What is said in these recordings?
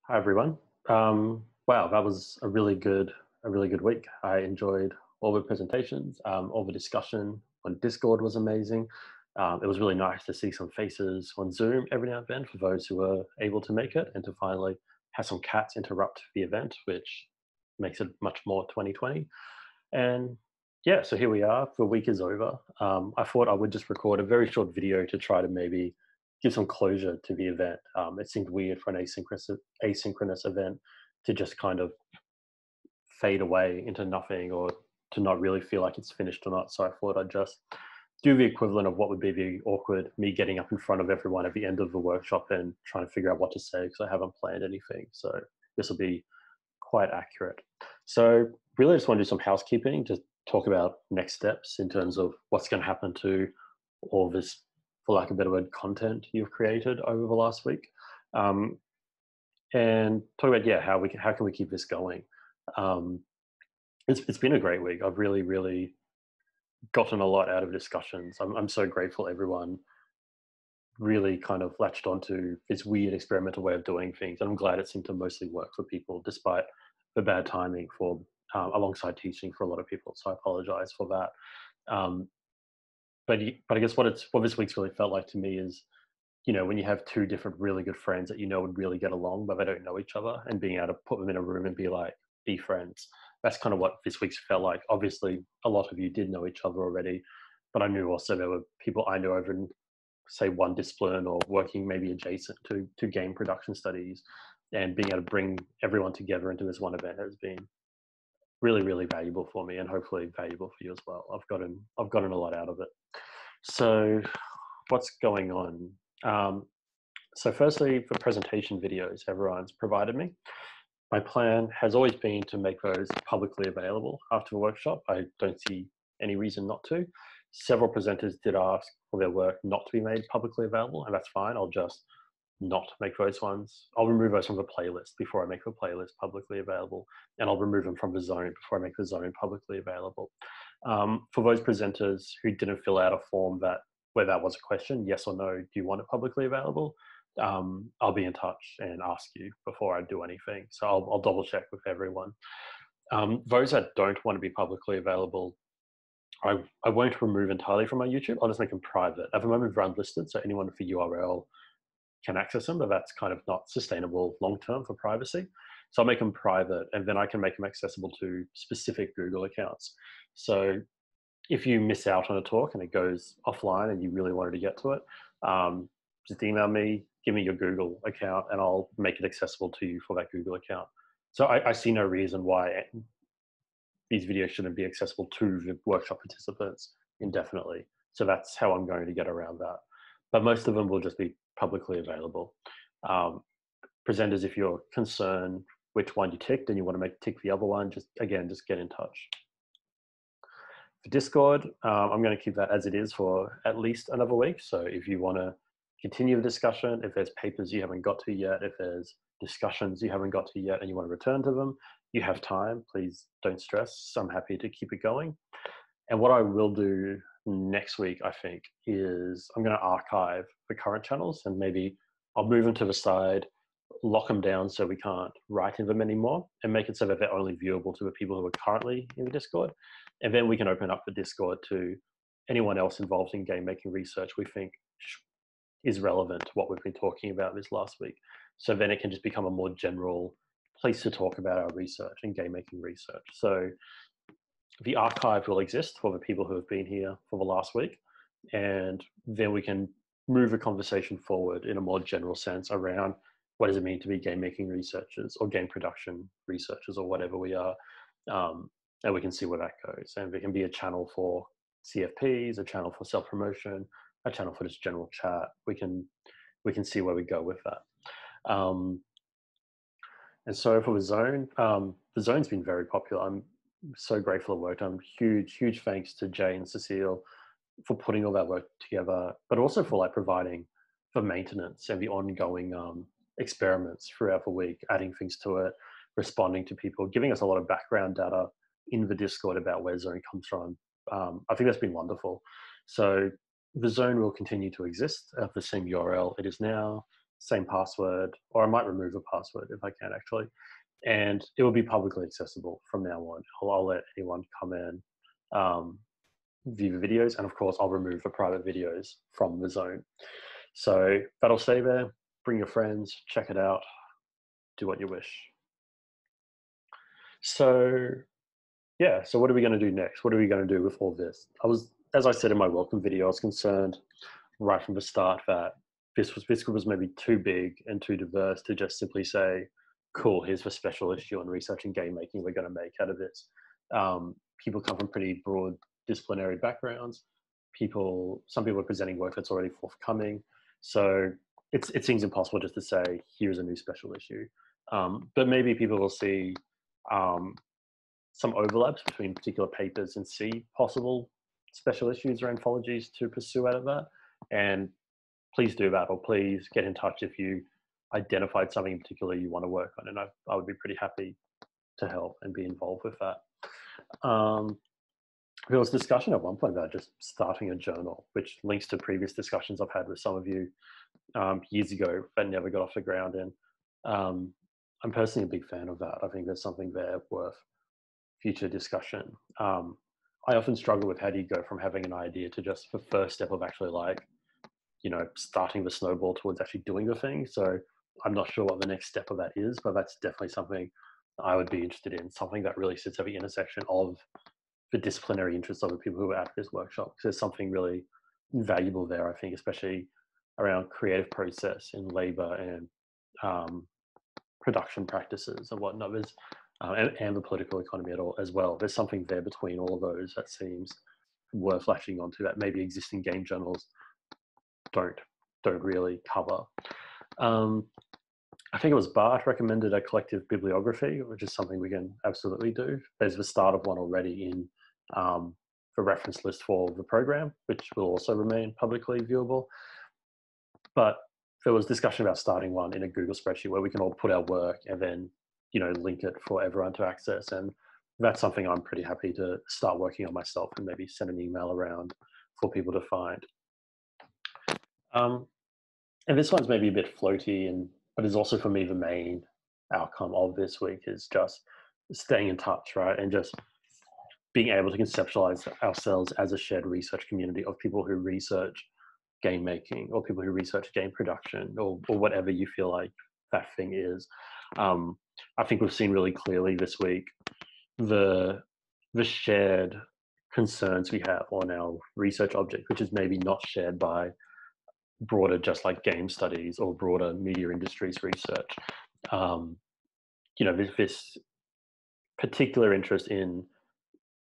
Hi everyone. Wow, that was a really good week. I enjoyed all the presentations, all the discussion on Discord was amazing. It was really nice to see some faces on Zoom every now and then for those who were able to make it, and to finally have some cats interrupt the event, which makes it much more 2020. And yeah, so here we are. The week is over. I thought I would just record a very short video to try to maybe give some closure to the event. It seemed weird for an asynchronous event to just kind of fade away into nothing, or to not really feel like it's finished or not. So I thought I'd just do the equivalent of what would be the awkward me getting up in front of everyone at the end of the workshop and trying to figure out what to say because I haven't planned anything. So this will be quite accurate. So really I just want to do some housekeeping, just talk about next steps in terms of what's going to happen to all this, for lack of a better word, content you've created over the last week. Um, and talk about, yeah, how can we keep this going? Um, it's been a great week. I've really gotten a lot out of discussions. I'm so grateful everyone really kind of latched onto this weird experimental way of doing things. And I'm glad it seemed to mostly work for people, despite the bad timing for alongside teaching for a lot of people. So I apologize for that. Um, but I guess what this week's really felt like to me is, when you have two different really good friends that would really get along, but they don't know each other, and being able to put them in a room and be like, be friends. That's kind of what this week's felt like. Obviously, a lot of you did know each other already, but I knew also there were people I knew over in, say, one discipline or working maybe adjacent to game production studies, and being able to bring everyone together into this one event has been really valuable for me, and hopefully valuable for you as well. I've gotten a lot out of it. So what's going on? So firstly, for presentation videos everyone's provided me, my plan has always been to make those publicly available after the workshop. I don't see any reason not to. Several presenters did ask for their work not to be made publicly available, and that's fine. I'll just not make those ones. I'll remove those from the playlist before I make the playlist publicly available, and I'll remove them from the zone before I make the zone publicly available. For those presenters who didn't fill out a form where that was a question, yes or no, do you want it publicly available? I'll be in touch and ask you before I do anything. So I'll double check with everyone. Those that don't want to be publicly available, I won't remove entirely from my YouTube. I'll just make them private. At the moment, they're unlisted, so anyone with a URL can access them, but that's kind of not sustainable long term for privacy. So I'll make them private, and then I can make them accessible to specific Google accounts. So if you miss out on a talk and it goes offline and you really wanted to get to it, just email me, give me your Google account, and I'll make it accessible to you for that Google account. So I see no reason why these videos shouldn't be accessible to the workshop participants indefinitely. So that's how I'm going to get around that. But most of them will just be publicly available. Um, Presenters, if you're concerned which one you ticked and you want to tick the other one, just get in touch. For Discord, I'm going to keep that as it is for at least another week. So if you want to continue the discussion, if there's papers you haven't got to yet, if there's discussions you haven't got to yet and you want to return to them, you have time. Please don't stress. I'm happy to keep it going. And what I will do next week, I think, is I'm going to archive the current channels, and maybe I'll move them to the side, lock them down so we can't write in them anymore, and make it so that they're only viewable to the people who are currently in the Discord. And then we can open up the Discord to anyone else involved in game making research we think is relevant to what we've been talking about this last week. So then it can just become a more general place to talk about our research and game making research. So the archive will exist for the people who have been here for the last week, and then we can move the conversation forward in a more general sense around what does it mean to be game making researchers or game production researchers or whatever we are, and we can see where that goes. And there can be a channel for CFPs, a channel for self-promotion, a channel for just general chat. We can see where we go with that. And so for the zone's been very popular. I'm so grateful it worked. Huge thanks to Jay and Cecile for putting all that work together, but also for providing for maintenance and the ongoing experiments throughout the week, adding things to it, responding to people, giving us a lot of background data in the Discord about where Zone comes from. I think that's been wonderful. So the Zone will continue to exist at the same URL it is now. same password, or I might remove a password if I can actually. And it will be publicly accessible from now on. I'll let anyone come in, view the videos, and of course I'll remove the private videos from the zone. So that'll stay there. Bring your friends, check it out, do what you wish. So yeah, so what are we going to do next? What are we going to do with all this? As I said in my welcome video, I was concerned right from the start that this group was maybe too big and too diverse to just simply say, cool, here's the special issue on research and game making we're going to make out of this. People come from pretty broad disciplinary backgrounds. Some people are presenting work that's already forthcoming. So it seems impossible just to say, here's a new special issue. But maybe people will see some overlaps between particular papers and see possible special issues or anthologies to pursue out of that. And please do that, or please get in touch if you identified something in particular you want to work on. And I would be pretty happy to help and be involved with that. There was discussion at one point about just starting a journal, which links to previous discussions I've had with some of you years ago that never got off the ground. And I'm personally a big fan of that. I think there's something there worth future discussion. I often struggle with how do you go from having an idea to just the first step of actually starting the snowball towards actually doing the thing. So I'm not sure what the next step of that is, but that's definitely something I would be interested in, something that really sits at the intersection of the disciplinary interests of the people who are at this workshop. Because there's something really valuable there, I think, especially around creative process and labor and production practices and whatnot. And the political economy as well. There's something there between all of those that seems worth latching onto that maybe existing game journals don't really cover. I think it was Bart recommended a collective bibliography, which is something we can absolutely do. There's the start of one already in the reference list for the program, which will also remain publicly viewable. But there was discussion about starting one in a Google spreadsheet where we can all put our work and then link it for everyone to access. And that's something I'm pretty happy to start working on myself and maybe send an email around for people to find. And this one's maybe a bit floaty, but is also for me the main outcome of this week is just staying in touch, right? And just being able to conceptualize ourselves as a shared research community of people who research game making or people who research game production or whatever you feel like that thing is. I think we've seen really clearly this week the shared concerns we have on our research object, which is maybe not shared by broader, just like game studies or broader media industries research. This particular interest in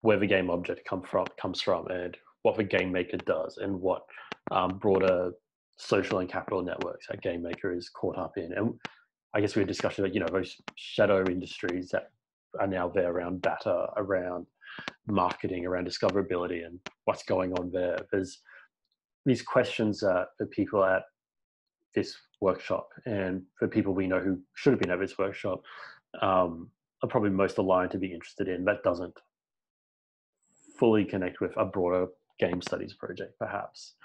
where the game object comes from and what the game maker does and what broader social and capital networks that game maker is caught up in. And I guess we had discussion about, those shadow industries that are now there around data, around marketing, around discoverability and what's going on there. There's these questions that the people at this workshop and for people we know who should have been at this workshop are probably most aligned to be interested in. That doesn't fully connect with a broader game studies project, perhaps,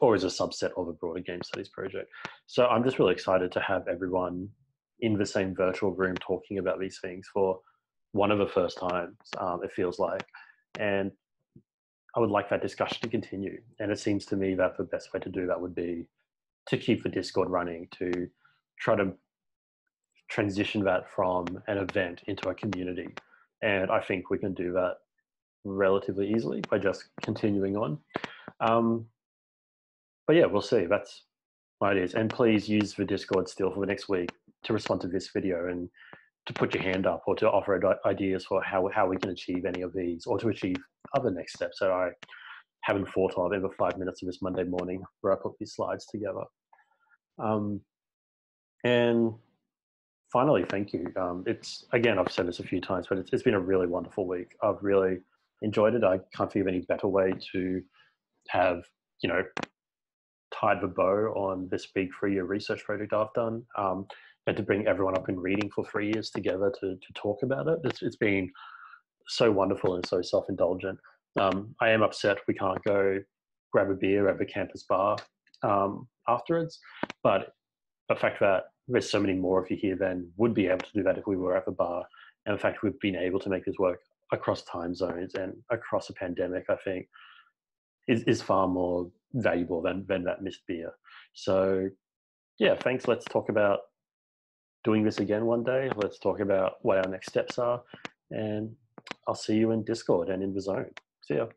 or is a subset of a broader game studies project. So I'm just really excited to have everyone in the same virtual room talking about these things for one of the first times, it feels like. And I would like that discussion to continue. And it seems to me that the best way to do that would be to keep the Discord running, to try to transition that from an event into a community. And I think we can do that relatively easily by just continuing on. But yeah, we'll see. That's my ideas. And please use the Discord still for the next week to respond to this video and to put your hand up or to offer ideas for how we can achieve any of these or to achieve other next steps that I haven't thought of in the 5 minutes of this Monday morning where I put these slides together. And finally, thank you. It's, again, I've said this a few times, but it's been a really wonderful week. I've really enjoyed it. I can't think of any better way to have, tied the bow on this big 3-year research project I've done, and to bring everyone up in reading for 3 years together to talk about it. It's been so wonderful and so self-indulgent. I am upset we can't go grab a beer at the campus bar afterwards, but the fact that there's so many more of you here than would be able to do that if we were at the bar, and the fact we've been able to make this work across time zones and across a pandemic, I think is far more valuable than that missed beer. So yeah, thanks. Let's talk about doing this again one day. Let's talk about what our next steps are, and I'll see you in Discord and in the zone. See ya.